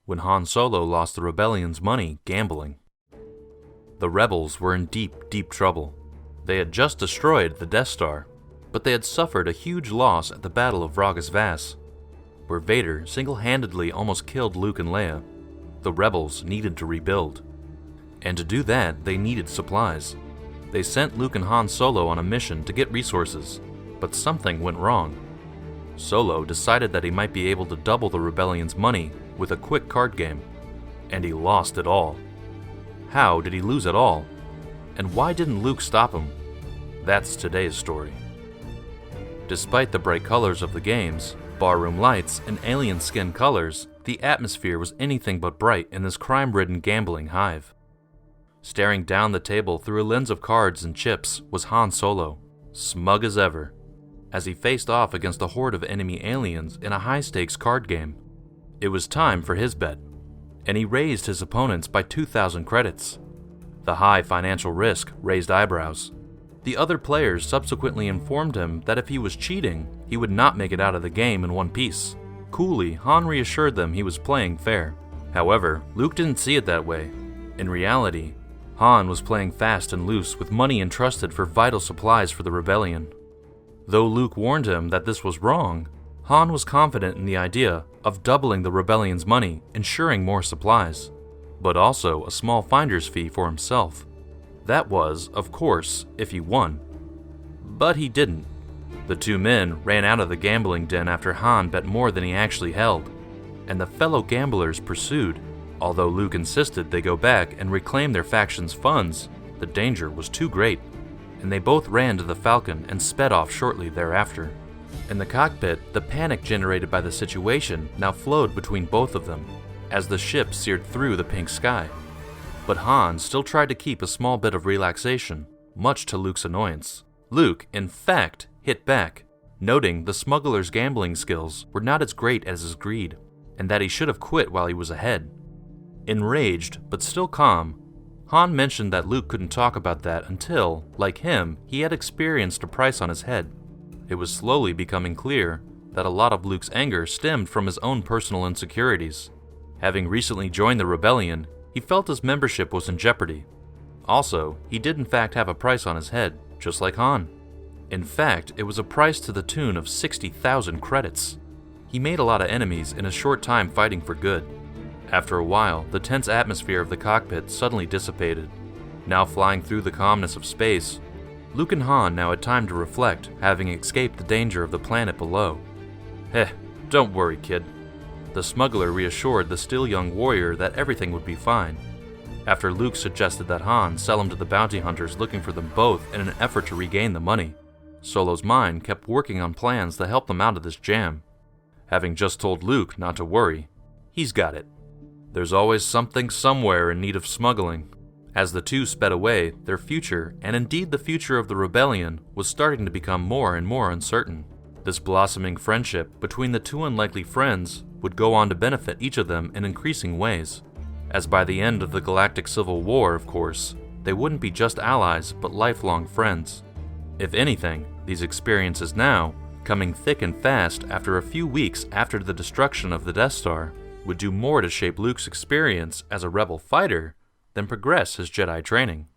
when Han Solo lost the rebellion's money gambling. The rebels were in deep, deep trouble. They had just destroyed the Death Star, but they had suffered a huge loss at the Battle of Vrogas Vas, where Vader single-handedly almost killed Luke and Leia. The rebels needed to rebuild, and to do that, they needed supplies. They sent Luke and Han Solo on a mission to get resources, but something went wrong. Solo decided that he might be able to double the rebellion's money with a quick card game, and he lost it all. How did he lose it all? And why didn't Luke stop him? That's today's story. Despite the bright colors of the games, barroom lights, and alien skin colors, the atmosphere was anything but bright in this crime-ridden gambling hive. Staring down the table through a lens of cards and chips was Han Solo, smug as ever, as he faced off against a horde of enemy aliens in a high-stakes card game. It was time for his bet, and he raised his opponents by 2,000 credits. The high financial risk raised eyebrows. The other players subsequently informed him that if he was cheating, he would not make it out of the game in one piece. Coolly, Han reassured them he was playing fair. However, Luke didn't see it that way. In reality, Han was playing fast and loose with money entrusted for vital supplies for the rebellion. Though Luke warned him that this was wrong, Han was confident in the idea of doubling the rebellion's money, ensuring more supplies, but also a small finder's fee for himself. That was, of course, if he won. But he didn't. The two men ran out of the gambling den after Han bet more than he actually held, and the fellow gamblers pursued. Although Luke insisted they go back and reclaim their faction's funds, the danger was too great, and they both ran to the Falcon and sped off shortly thereafter. In the cockpit, the panic generated by the situation now flowed between both of them, as the ship seared through the pink sky. But Han still tried to keep a small bit of relaxation, much to Luke's annoyance. Luke, in fact, hit back, noting the smuggler's gambling skills were not as great as his greed, and that he should have quit while he was ahead. Enraged, but still calm, Han mentioned that Luke couldn't talk about that until, like him, he had experienced a price on his head. It was slowly becoming clear that a lot of Luke's anger stemmed from his own personal insecurities. Having recently joined the rebellion, he felt his membership was in jeopardy. Also, he did in fact have a price on his head, just like Han. In fact, it was a price to the tune of 60,000 credits. He made a lot of enemies in a short time fighting for good. After a while, the tense atmosphere of the cockpit suddenly dissipated. Now flying through the calmness of space, Luke and Han now had time to reflect, having escaped the danger of the planet below. "Heh, don't worry, kid." The smuggler reassured the still young warrior that everything would be fine. After Luke suggested that Han sell him to the bounty hunters looking for them both in an effort to regain the money, Solo's mind kept working on plans to help them out of this jam. Having just told Luke not to worry, he's got it. There's always something somewhere in need of smuggling. As the two sped away, their future, and indeed the future of the rebellion, was starting to become more and more uncertain. This blossoming friendship between the two unlikely friends would go on to benefit each of them in increasing ways, as by the end of the Galactic Civil War, of course, they wouldn't be just allies but lifelong friends. If anything, these experiences now, coming thick and fast after a few weeks after the destruction of the Death Star, would do more to shape Luke's experience as a rebel fighter than progress his Jedi training.